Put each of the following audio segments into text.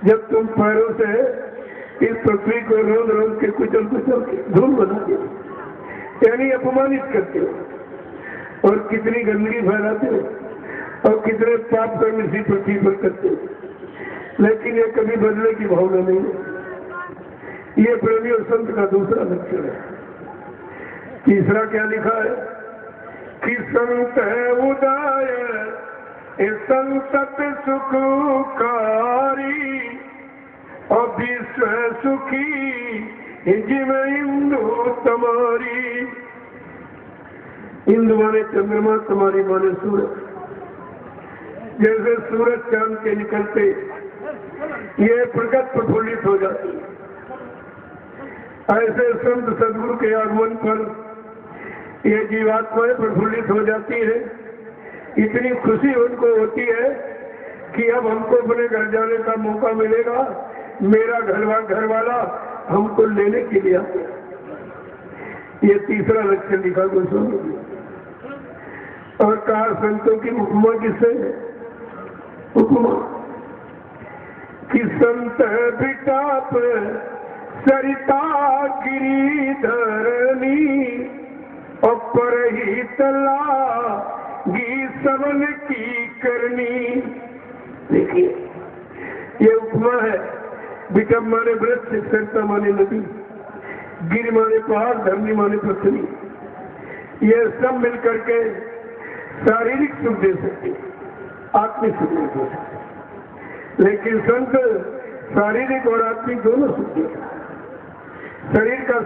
जब तुम पैरों से इस पृथ्वी को रोज रोज के कुचल कुचल के धूल बनाते हो, यानी अपमानित करते हो और कितनी गंदगी फैलाते हो और कितने पाप कर्म इसी पृथ्वी पर करते हो, लेकिन ये कभी बदलने की भावना नहीं है। ये प्रेमी और संत का दूसरा लक्षण है। तीसरा क्या लिखा है कि संत है उदाय संतत सुखकारी और विश्व सुखी जिव इंदु तुम्हारी। इंदु माने चंद्रमा, तुम्हारी माने सूरज। जैसे सूरज चांद के निकलते ये प्रगट प्रफुल्लित हो जाती है, ऐसे संत सदगुरु के आगमन पर ये जीवात्माएं प्रफुल्लित हो जाती है। इतनी खुशी उनको होती है कि अब हमको अपने घर जाने का मौका मिलेगा, मेरा घर वाला हमको लेने के लिए आते। ये तीसरा लक्षण लिखा गोस्वामी जी। और कहा संतों की उपमा किससे है? उपमा कि संत बिटाप सरिता गिरिधरनी और पर ही तला गी सबन की करनी। देखिए ये उपमा है। बिटप माने वृक्ष, सरिता माने नदी, गिर माने पहाड़, धरनी माने पृथ्वी। ये सब मिलकर के शारीरिक सुख दे सकते, आत्मिक सुख नहीं दे सकते, लेकिन संत शारीरिक और आत्मिक दोनों सुख देता है। शरीर का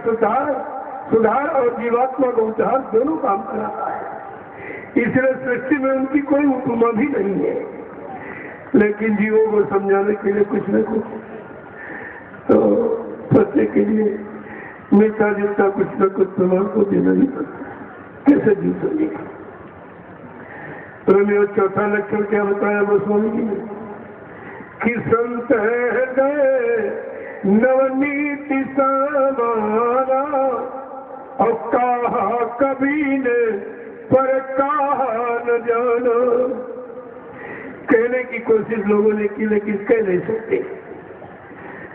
सुधार और जीवात्मा का उद्धार दोनों काम कराता है। इसलिए सृष्टि में उनकी कोई उपमा भी नहीं है, लेकिन जीवों को समझाने के लिए कुछ न कुछ तो सत्य के लिए मीठा जितना कुछ न कुछ प्रमाण को देना ही पड़ता है। कैसे जीव समझेगा? तो चौथा लक्षण क्या बताया गोस्वामी जी ने कि संत है हृदय नवनीति समाना और कहा कभी ने पर कहा न जाना। कहने की कोशिश लोगों ने की लेकिन कह नहीं सकते,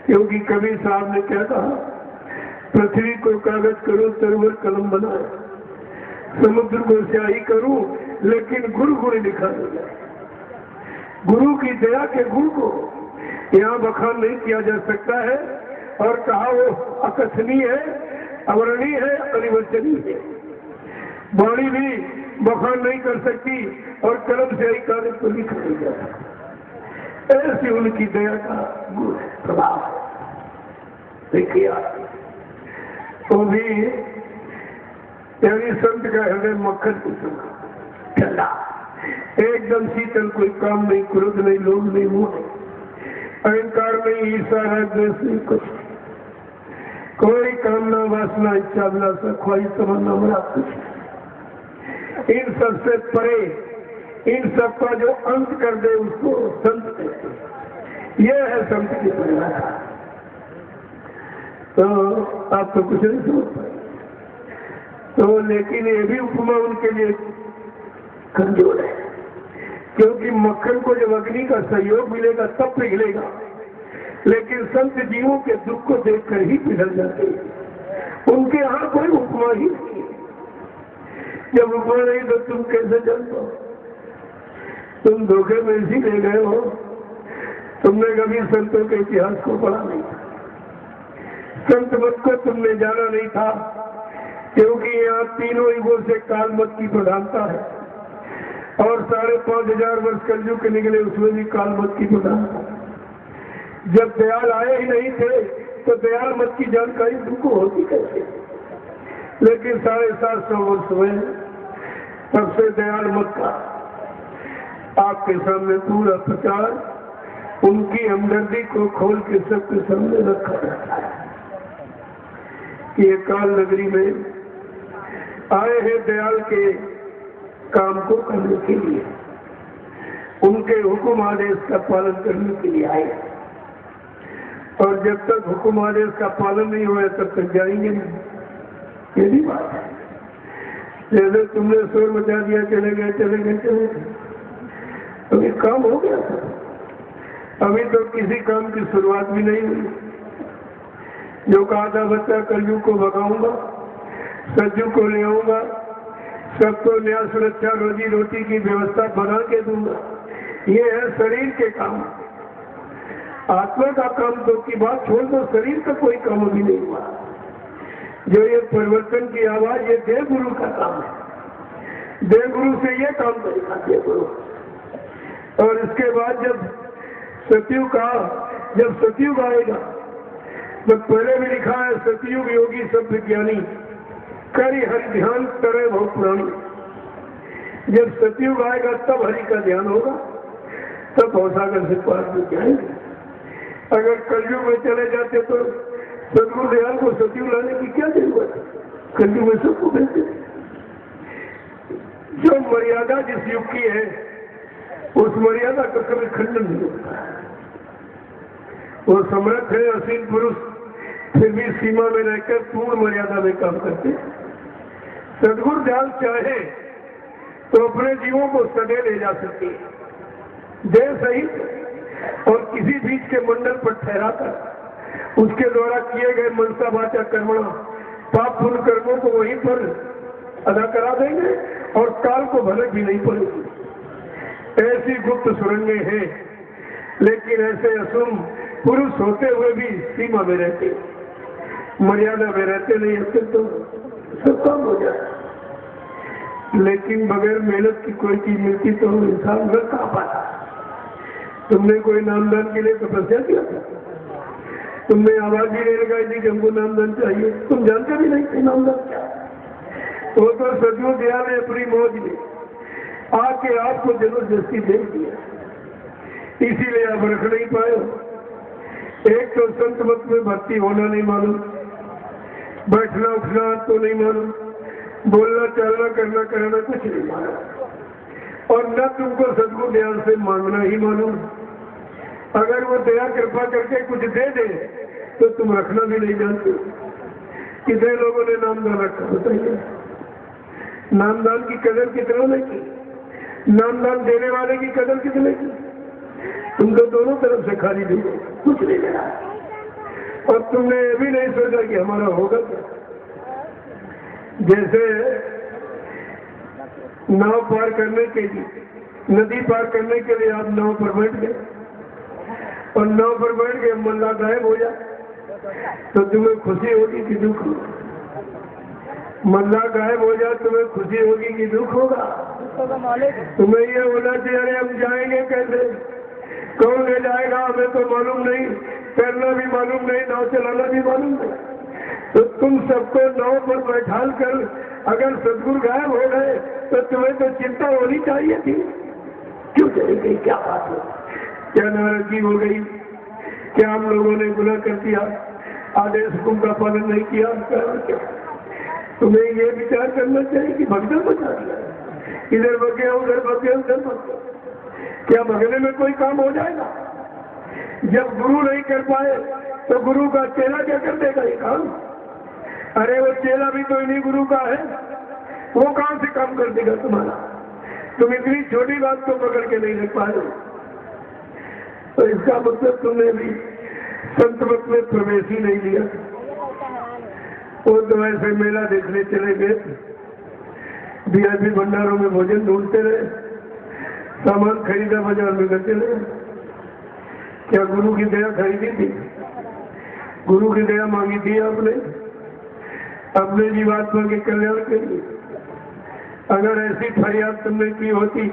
क्योंकि कबीर साहब ने क्या कहा, पृथ्वी को कागज करूं तरवर कलम बनाए, समुद्र को स्याही करूं लेकिन गुरु गुण लिखा नहीं जाए। गुरु की दया के गुण को यहाँ बखान नहीं किया जा सकता है, और कहा वो अकथनीय है, अवर्णीय है, अनिवर्चनीय है। वाणी भी बखान नहीं कर सकती और कलम से ही कागज को लिखा नहीं जा सकता। ऐसी उनकी दया का गुण है, प्रभाव है। देखिए तो भी यानी संत का हृदय मक्खन की तरह ठंडा, एकदम शीतल, कोई काम नहीं, क्रोध नहीं, लोभ नहीं, मोह नहीं, अहंकार नहीं, ईर्ष्या द्वेष नहीं, कुछ कोई कामना वासना इच्छा अभिलाषा ख्वाहिश तमन्ना मरा कुछ नहीं। इन सबसे परे, इन सब का जो अंत कर दे उसको संत कहते हैं। यह है संत की परिभाषा। तो आप तो कुछ नहीं समझ पाए। तो लेकिन ये भी उपमा उनके लिए कमजोर है, क्योंकि मक्खन को जब अग्नि का सहयोग मिलेगा तब पिघलेगा, लेकिन संत जीवों के दुख को देखकर ही पिघल जाते हैं। उनके यहाँ कोई उपमा ही नहीं है। जब उपमा नहीं तो तुम कैसे जान पाओ? तुम धोखे में इसी ले गए हो, तुमने कभी संतों के इतिहास को पढ़ा नहीं था, संत मत को तुमने जाना नहीं था, क्योंकि यहाँ तीनों युगों से काल मत की प्रधानता है, और 5,500 वर्ष कलयुग के निकले उसमें भी काल मत की प्रधानता। जब दयाल आए ही नहीं थे तो दयाल मत की जानकारी तुमको होती कैसे? लेकिन 750 वर्ष हुए तब से दयाल मत का आपके सामने पूरा प्रचार, उनकी हमदर्दी को खोल के सबके सामने रखा जाता है। ये काल नगरी में आए हैं दयाल के काम को करने के लिए, उनके हुक्म आदेश का पालन करने के लिए आए, और जब तक हुक्म आदेश का पालन नहीं हुआ तब तक जाएंगे नहीं। ये भी बात है। जैसे तुमने शोर मचा दिया, चले गए, तो ये काम हो गया था। अभी तो किसी काम की शुरुआत भी नहीं हुई। जो कहा था बच्चा कलयुग को भगाऊंगा, सज्जू को ले आऊंगा, सबको न्याय सुरक्षा रोजी रोटी की व्यवस्था बना के दूंगा, ये है शरीर के काम। आत्मा का काम तो की बात छोड़ दो, शरीर का कोई काम अभी नहीं हुआ। जो ये परिवर्तन की आवाज, ये देव गुरु का काम है। देव गुरु से ये काम करेगा देव गुरु। और इसके बाद जब सतयुग का, जब सतयुग आएगा तो पहले भी लिखा है सतयुग योगी सब विज्ञानी करी हरि ध्यान करे बहुत पुरानी। जब सतयुग आएगा तब हरि का ध्यान होगा, तब भवसागर से पार हो जाएंगे। अगर कलयुग में चले जाते तो सदगुरु दयाल को सतयुग लाने की क्या जरूरत है? कलयुग में सबको मिलते। जो मर्यादा जिस युग की है उस मर्यादा का कभी खंडन नहीं होता है। वो समर्थ है असीम पुरुष, फिर भी सीमा में रहकर पूर्ण मर्यादा में काम करते। सदगुरु दयाल चाहे तो अपने जीवों को सदे ले जा सकते हैं, देह सहित और किसी बीच के मंडल पर ठहराकर उसके द्वारा किए गए मनसा वाचा कर्मणा पाप पुण्य कर्मों को वहीं पर अदा करा देंगे और काल को भनक भी नहीं पड़ेगी। ऐसी गुप्त सुरंगें हैं, लेकिन ऐसे असुम पुरुष होते हुए भी सीमा में रहते, मर्यादा में रहते नहीं होते तो सब काम हो जाए। लेकिन बगैर मेहनत की कोई चीज मिलती तो इंसान घर कहाँ पाता। तुमने कोई नामदान के लिए तपस्या किया था? तुमने आवाज भी नहीं लगाई थी कि हमको नामदान चाहिए? तुम जानते भी नहीं थे नामदान क्या। वो तो सदियों दया ने अपनी मौज में आके आपको जबरदस्ती दे दिया, इसीलिए आप रख नहीं पाए हो। एक तो संत मत में भक्ति होना नहीं मालूम, बैठना उठना तो नहीं मालूम, बोलना चलना करना कराना कुछ नहीं मालूम, और न तुमको सदगुरु दयाल से मांगना ही मालूम। अगर वो दया कृपा करके कुछ दे दे तो तुम रखना भी नहीं जानते। कितने लोगों ने नामदान रखा बताइए? नामदान की कदर कितना नहीं की, नामदान देने वाले की कदर कितने की? तुम तो दोनों तरफ से खाली दे, कुछ नहीं मिला, और तुमने ये भी नहीं सोचा कि हमारा होगा क्या। जैसे नाव पार करने के लिए, नदी पार करने के लिए आप नाव पर बैठ गए और नाव पर बैठ गए मल्ला गायब हो जाए तो तुम्हें खुशी होगी कि दुख होगा? मल्ला गायब हो जाए तुम्हें खुशी होगी कि दुख होगा? तुम्हें ये होना चाहिए अरे हम जाएंगे कैसे, कौन ले जाएगा, हमें तो मालूम नहीं, तैरना भी मालूम नहीं, नाव चलाना भी मालूम नहीं। तो तुम सबको नाव पर बैठाल कर अगर सदगुरु गायब हो गए तो तुम्हें तो चिंता होनी चाहिए थी। क्यों चली गई, क्या बात हो, क्या नाराजगी हो गई, क्या हम लोगों ने गुनाह कर दिया, आदेश हुक्म का पालन नहीं किया, क्या? तुम्हें ये विचार करना चाहिए कि भगदड़ मचा दिया, इधर भग गया उधर भग गया उधर भग गया। क्या भगने में कोई काम हो जाएगा? जब गुरु नहीं कर पाए तो गुरु का चेला क्या कर देगा ये काम? अरे वो चेला भी तो इन्हीं गुरु का है, वो कहां से काम कर देगा तुम्हारा? तुम इतनी छोटी बात को पकड़ के नहीं रख पा रहे। तो इसका मतलब तुमने भी संत मत में प्रवेश ही नहीं लिया। वो तो ऐसे मेला देखने चले गए, VIP भंडारों में भोजन ढूंढते रहे, सामान खरीदा बाजार में करते रहे। क्या गुरु की दया खरीदी थी? गुरु की दया मांगी थी आपने अपने जीवात्मा के कल्याण के लिए? अगर ऐसी फरियाद तुमने की होती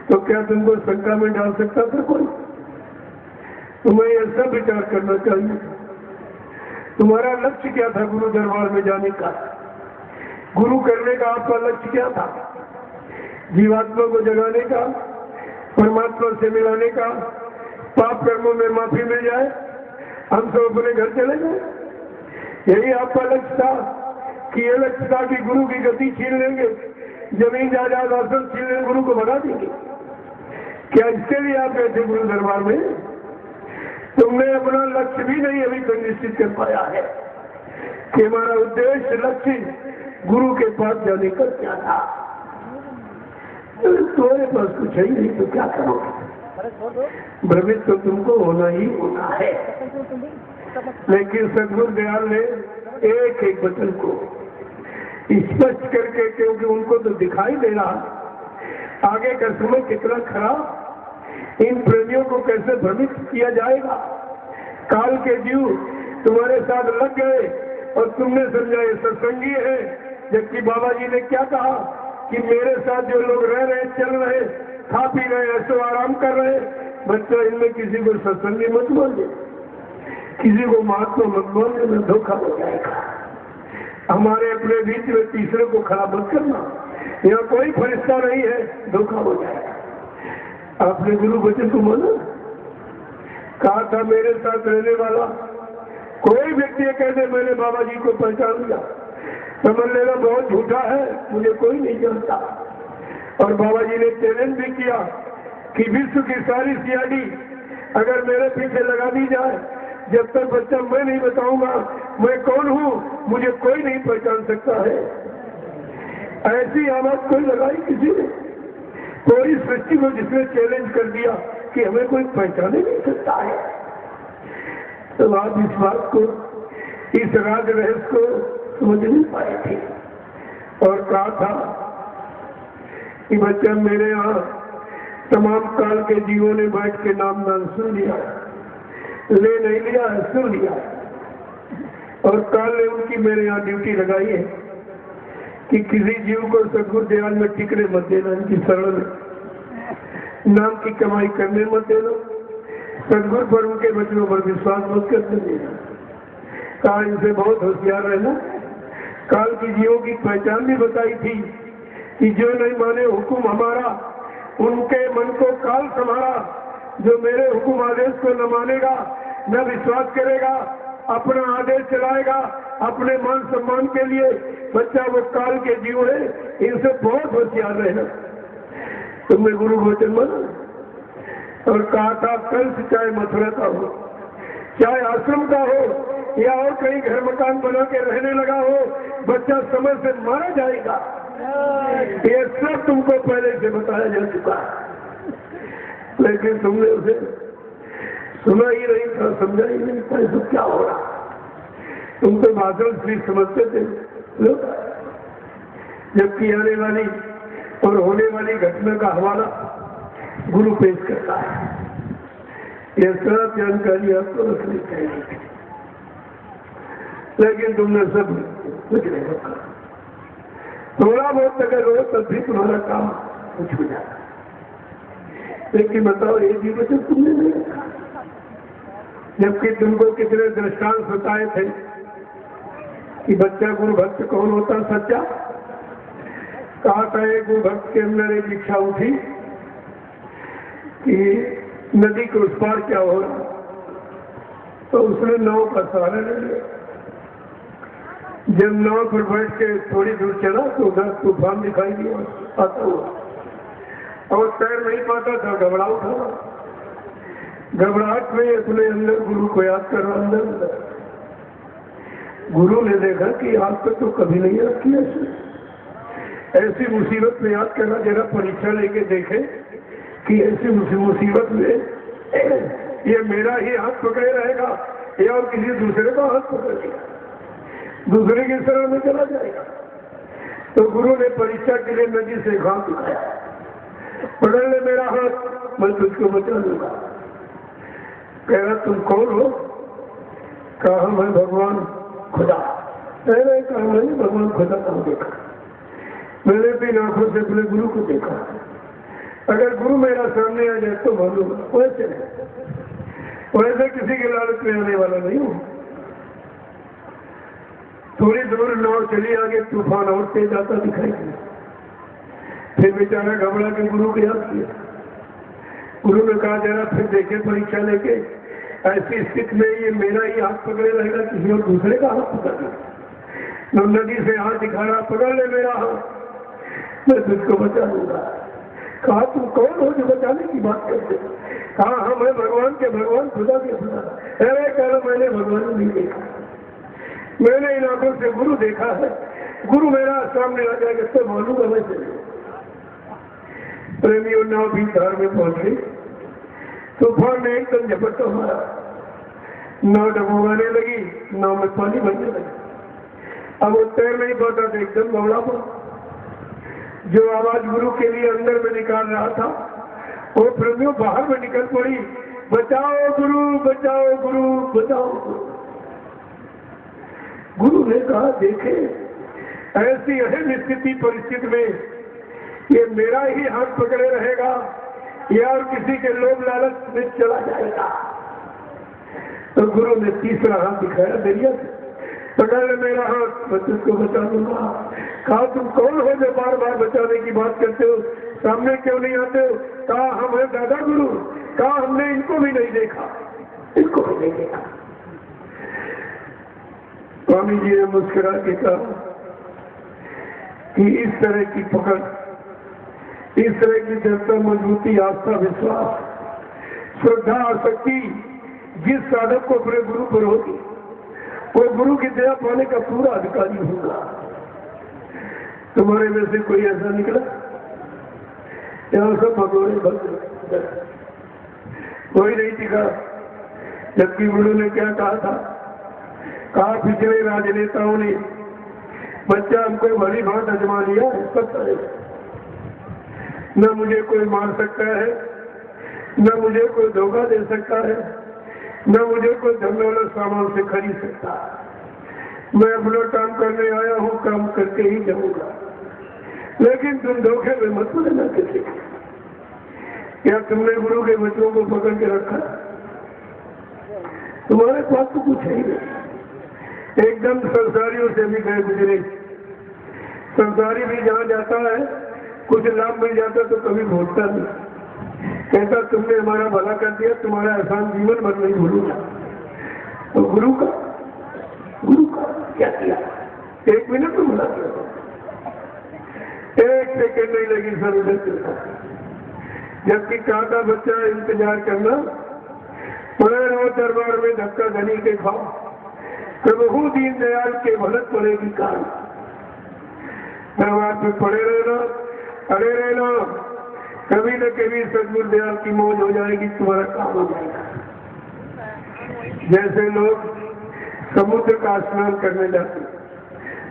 तो क्या तुमको शंका में डाल सकता था कोई? तुम्हें यह सब विचार करना चाहिए। तुम्हारा लक्ष्य क्या था गुरु दरबार में जाने का? गुरु करने का आपका लक्ष्य क्या था? जीवात्मा को जगाने का, परमात्मा से मिलाने का, पाप कर्मों में माफी मिल जाए, हम सब अपने घर चले जाए, यही आपका लक्ष्य था? कि ये लक्ष्य था कि गुरु की गति छीन लेंगे, जमीन जायदाद आसन छीन लेंगे, गुरु को भगा देंगे? क्या इसके लिए आप गए थे गुरु दरबार में? तुमने अपना लक्ष्य भी नहीं अभी तक निश्चित कर पाया है कि हमारा उद्देश्य लक्ष्य गुरु के पास जाने का क्या था। तुम्हारे पास कुछ है ही नहीं तो क्या करोगे? भ्रमित तो तुमको होना ही होना है। लेकिन सदगुरु दयाल ने एक एक वचन को स्पष्ट करके, क्योंकि उनको तो दिखाई दे रहा आगे का समय कितना खराब, इन प्रेमियों को कैसे भ्रमित किया जाएगा। काल के जीव तुम्हारे साथ लग गए और तुमने समझा ये सत्संगी है, जबकि बाबा जी ने क्या कहा कि मेरे साथ जो लोग रह रहे, चल रहे, खा पी रहे, ऐसो आराम कर रहे, बच्चा इनमें किसी को सत्संगी मत बोलने, किसी को महात्मा मत बोलने में धोखा हो जाएगा। हमारे अपने बीच में तीसरे को खड़ा मत करना, यहाँ कोई फरिश्ता नहीं है, धोखा हो जाएगा। आपने गुरु वचन को माना, कहा था मेरे साथ रहने वाला कोई व्यक्ति कह दे मैंने बाबा जी को पहचान लिया, समझ लेना बहुत झूठा है, मुझे कोई नहीं जानता। और बाबा जी ने चैलेंज भी किया कि विश्व की सारी सीआईडी अगर मेरे पीछे लगा दी जाए, जब तक बच्चा मैं नहीं बताऊंगा मैं कौन हूँ, मुझे कोई नहीं पहचान सकता है। ऐसी आवाज कोई लगाई किसी ने, पूरी सृष्टि को जिसने चैलेंज कर दिया कि हमें कोई पहचाने नहीं सकता है। तो आप इस बात को, इस राज रहस्य को समझ नहीं पाए थे और कहा था कि बच्चा मेरे यहाँ तमाम काल के जीवों ने बैठ के नाम दान सुन लिया, ले नहीं लिया है, सुन लिया। और काल ने उनकी मेरे यहाँ ड्यूटी लगाई है कि किसी जीव को सदगुरु दयाल में टिकने मत देना, इनकी शरण में नाम की कमाई करने मत देना, सदगुरु पर उनके वचनों पर विश्वास मत करने देना। कहा इनसे बहुत होशियार रहना। काल की जीवों की पहचान भी बताई थी कि जो नहीं माने हुक्म हमारा, उनके मन को काल संभारा। जो मेरे हुक्म आदेश को न मानेगा, न विश्वास करेगा, अपना आदेश चलाएगा अपने मान सम्मान के लिए, बच्चा वो काल के जीव है, इनसे बहुत होशियार रहना। तुमने गुरु वचन माना और कहा था कल से चाहे मथुरा का हो, चाहे आश्रम का हो या और कहीं घर मकान बना के रहने लगा हो, बच्चा समय से मारा जाएगा। ये सब तुमको पहले से बताया जा चुका है, लेकिन तुमने उसे सुना ही नहीं था, समझा ही नहीं था तो क्या हो रहा। तुम तो भाषण भी समझते थे, जबकि आने वाली और होने वाली घटना का हवाला गुरु पेश करता है। यह सब जानकारी आपको रखनी चाहिए, लेकिन तुमने सब कुछ नहीं रखा। थोड़ा बहुत अगर हो तब भी तुम्हारा काम कुछ हो जाता, लेकिन बताओ ये भी वचन तुमने नहीं रखा, जबकि तुमको कितने दृष्टांत बताए थे कि बच्चा गुरु भक्त कौन होता सच्चा। कहा था एक गुरु भक्त के अंदर एक इच्छा उठी कि नदी के उस पार क्या हो रहा, तो उसने नाव का सहारा ले लिया। जब नाव पर बैठ के थोड़ी दूर चला तो उधर तूफान दिखाई दिया आता हुआ, और तैर नहीं पाता था, घबरा उठा। घबराहट में अपने अंदर गुरु को याद कर रहा। अंदर गुरु ने देखा कि आज तक तो कभी नहीं याद किया, ऐसी मुसीबत में याद करना, जरा परीक्षा लेके देखे कि ऐसी मुसीबत में ये मेरा ही हाथ पकड़े रहेगा या और किसी दूसरे का हाथ पकड़ लिया, दूसरे की शरण में चला जाएगा। तो गुरु ने परीक्षा के लिए नदी से घाट उठाया, पकड़ ले मेरा हाथ, मैं तुझको बचा लूंगा। कह रहा तुम कौन हो? कहा मैं भगवान खुदा। कहा मैंने भगवान खुदा को देखा, मैंने भी आंखों से अपने गुरु को देखा। अगर गुरु मेरा सामने आ जाए तो मालूम, वैसे किसी के लालच में आने वाला नहीं हूं। थोड़ी दूर नाव चली, आगे तूफान और तेज आता दिखाई दिया। फिर बेचारा घबरा के गुरु को याद किया। गुरु ने कहा जरा फिर देखे परीक्षा लेके, ऐसी स्थिति में ये मेरा ही हाथ पकड़े रहेगा, किसी और दूसरे का हाथ पकड़ ले। नदी से हाथ दिखा रहा, पकड़ ले मेरा हाथ, मैं तुझको बचा लूंगा। कहा तुम कौन हो जो बचाने की बात करते? कहा हाँ मैं भगवान के भगवान, खुदा के खुदा। अरे कह मैंने भगवान नहीं देखा, मैंने इन आंखों से गुरु देखा है। गुरु मेरा सामने आ जाएगा तो मालूंगा मैं चले। प्रेमियों नाव भी धार में पहुंच गई। तूफान ने एकदम झपट्टा मारा, नाव डबोने लगी, नाव में पानी भरने लगा। अब वो तैर नहीं पाता था, एकदम दौड़ा पड़ा। जो आवाज गुरु के लिए अंदर में निकाल रहा था वो प्रेमियों बाहर में निकल पड़ी, बचाओ गुरु, बचाओ गुरु, बचाओ गुरु। गुरु ने कहा, देखे ऐसी अहम स्थिति परिस्थिति में ये मेरा ही हाथ पकड़े रहेगा या और किसी के लोभ लालच में चला जाएगा। तो गुरु ने तीसरा हाथ दिखाया, दरिया से पकड़ ले मेरा हाथ, मैं तुझको बचा दूंगा। कहा, तुम कौन हो जो बार बार बचाने की बात करते हो, सामने क्यों नहीं आते हो? कहा, हम है दादा गुरु। कहा, हमने इनको भी नहीं देखा, इनको भी नहीं देखा। स्वामी जी ने मुस्कुरा के कहा कि इस तरह की पकड़, इस तरह की दृढ़ता, मजबूती, आस्था, विश्वास, श्रद्धा, आसक्ति जिस साधक को अपने गुरु पर होगी वो गुरु की दया पाने का पूरा अधिकारी होगा। तुम्हारे में से कोई ऐसा निकला? यहाँ सब भगोड़े भक्त, कोई नहीं टिका। जबकि गुरु ने क्या कहा था? कहा, पिछले राजनेताओं ने बच्चा हमको भली भांत अजमा लिया है, पता है न मुझे कोई मार सकता है, न मुझे कोई धोखा दे सकता है, न मुझे कोई धन सामान से खरीद सकता है। मैं अपना काम करने आया हूँ, काम करके ही जाऊंगा। लेकिन तुम धोखे में मत लेना किसी को। क्या तुमने गुरु के बच्चों को पकड़ के रखा? तुम्हारे पास तो कुछ है ही नहीं। एकदम संसारियों से भी गए गुजरे। संसारी भी जहाँ जाता है कुछ लाभ मिल जाता तो कभी भूलता नहीं, कहता तुमने हमारा भला कर दिया, तुम्हारा एहसान जीवन भर नहीं भूलूंगा। तो गुरु का क्या किया? एक मिनट में भुला दिया, एक सेकेंड नहीं लगी सर उधर चलता। जबकि कहा था बच्चा इंतजार करना, पड़े रहो दरबार में धक्का धनी के खाओ, प्रभु दीन दयाल के भलत पड़ेगी कान। दरबार में पड़े रहना, अड़े रहना, कभी न कभी सदगुरु दयाल की मौज हो जाएगी, तुम्हारा काम हो जाएगा। जैसे लोग समुद्र का स्नान करने जाते,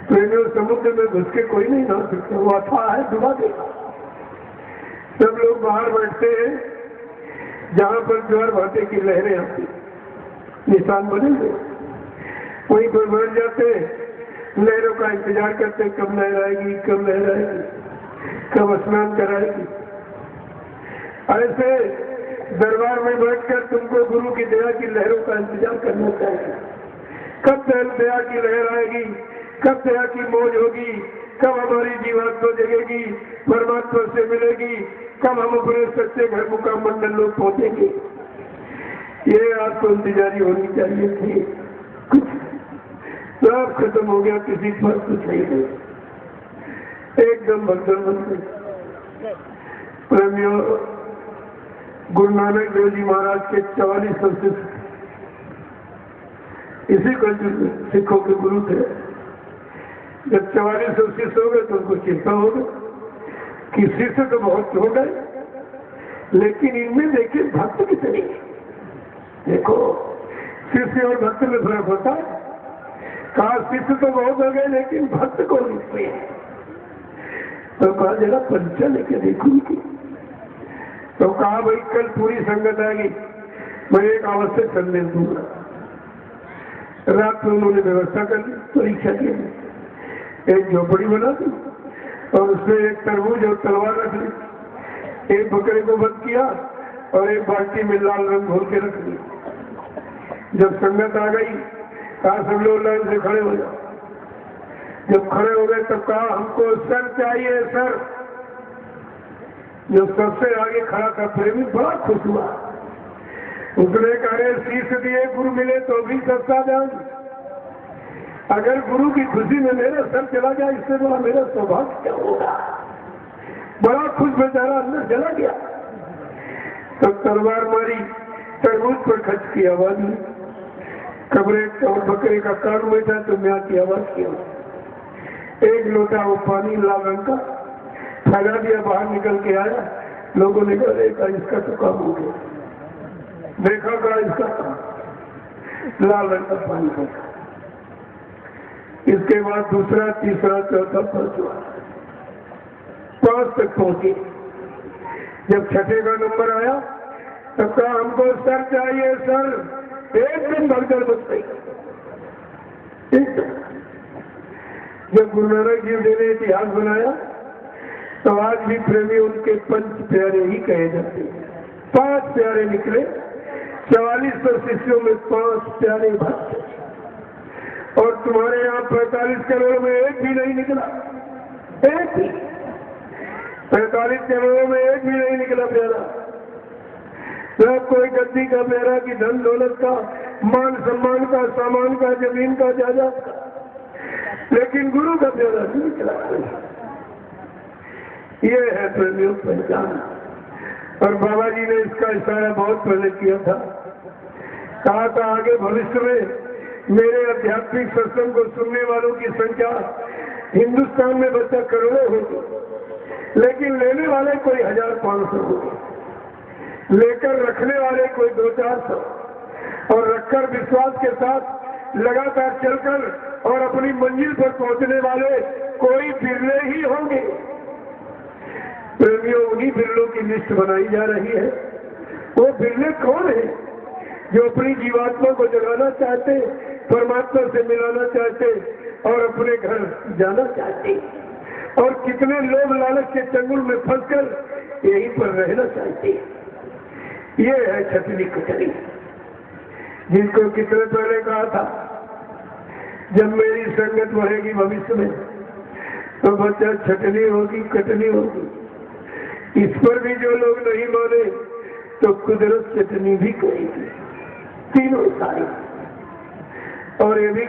तो समुद्र में घुस के कोई नहीं नहा सकता, वो अथाह है, डुबा देगा। सब लोग बाहर बैठते हैं जहां पर ज्वार भाटे की लहरें आती, निशान बने हुए, वहीं पर बैठ जाते, लहरों का इंतजार करते, कब लहर आएगी, कब लहर आएगी, कब स्नान कराएगी। ऐसे दरबार में बैठकर तुमको गुरु की दया की लहरों का इंतजार करना चाहिए। कब दया की लहर आएगी, कब दया की मौज होगी, कब हमारी जीवात्मा जगेगी, परमात्मा से मिलेगी, कब हम अपने सच्चे घर मुकाम मंडल लोग पहुंचेंगे। ये आपको इंतजारी होनी चाहिए थी। कुछ सब खत्म हो गया, किसी पर कुछ नहीं, एकदम भगदड़ बन गई। प्रेमियों, गुरु नानक देव जी महाराज के 44 शिष्य, इसी को सिखों के गुरु थे। जब 44 शिष्य हो गए तो उनको चिंता हो गई कि शिष्य तो बहुत हो गए, लेकिन इनमें देखिए भक्त कितने। देखो शिष्य और भक्त में फर्क होता है। कहा शिष्य तो बहुत हो गए लेकिन भक्त कौन इसमें है? तो कहा जरा परिचय लेके देखूंगी की। तो कहा भाई कल पूरी संगत आएगी, मैं एक आवश्यक संदेश दूंगा। रात में उन्होंने व्यवस्था कर दी, परीक्षा की, एक झोपड़ी बना दी और उसमें एक तरबूज और तलवार रख ली, एक बकरे को बंद किया और एक बाल्टी में लाल रंग घोल के रख दी। जब संगत आ गई कहा सब लोग लाइन से खड़े हो जाओ। जब खड़े हो गए तब कहा हमको सर चाहिए, सर। जब सबसे आगे खड़ा था प्रेमी बड़ा खुश हुआ। उसने कहा शीश दिए गुरु मिले तो भी सस्ता जान, अगर गुरु की खुशी में मेरा सर चला गया इससे बड़ा मेरा सौभाग्य क्या होगा। बड़ा खुश बेचारा अंदर चला गया। तो तलवार मारी, तरबूज पर खच की आवाज हुई, कमरे और बकरे का कान में था तो म्याँ की आवाज किया। एक लोटा वो पानी लाल रंग का फैला दिया, बाहर निकल के आया। लोगों ने कहा इसका तो काम हो गया। देखा का इसका लाल रंग का पानी देखा। इसके बाद दूसरा, तीसरा, चौथा, पांचवा, 5 तक पहुंचे। जब छठे का नंबर आया तब कहा हमको सर चाहिए सर, एकदम भगदड़ मच गई एकदम। जब गुरु नानक जी ने इतिहास बनाया तो आज भी प्रेमी उनके 5 प्यारे ही कहे जाते हैं। 5 प्यारे निकले, 4400 शिष्यों में 5 प्यारे भक्त, और तुम्हारे यहाँ 45 करोड़ में एक भी नहीं निकला, एक भी 45 करोड़ में एक भी नहीं निकला प्यारा। सब कोई गद्दी का प्यारा कि धन दौलत का, मान सम्मान का, सामान का, जमीन का, जायदाद का, लेकिन गुरु का प्यारा नहीं निकला। ये है प्रेमियों पहचान। और बाबा जी ने इसका इशारा बहुत पहले किया था, कहा था आगे भविष्य में मेरे आध्यात्मिक सत्संग को सुनने वालों की संख्या हिंदुस्तान में बच्चा करोड़ों होगी, लेकिन लेने वाले कोई 1500 होंगे, लेकर रखने वाले कोई 200-400, और रखकर विश्वास के साथ लगातार चलकर और अपनी मंजिल पर पहुंचने वाले कोई बिरले ही होंगे। प्रेमियों, उन्हीं बिरलों की लिस्ट बनाई जा रही है। वो बिरले कौन है? जो अपनी जीवात्मा को जगाना चाहते, परमात्मा से मिलाना चाहते और अपने घर जाना चाहते, और कितने लोग लालच के चंगुल में फंसकर यहीं पर रहना चाहते। ये है छटनी कटनी, जिनको कितने पहले कहा था जब मेरी संगत बढ़ेगी भविष्य में तो बच्चा छटनी होगी, कटनी होगी। इस पर भी जो लोग नहीं माने तो कुदरत चटनी भी करेगी, तीनों सारी। और ये भी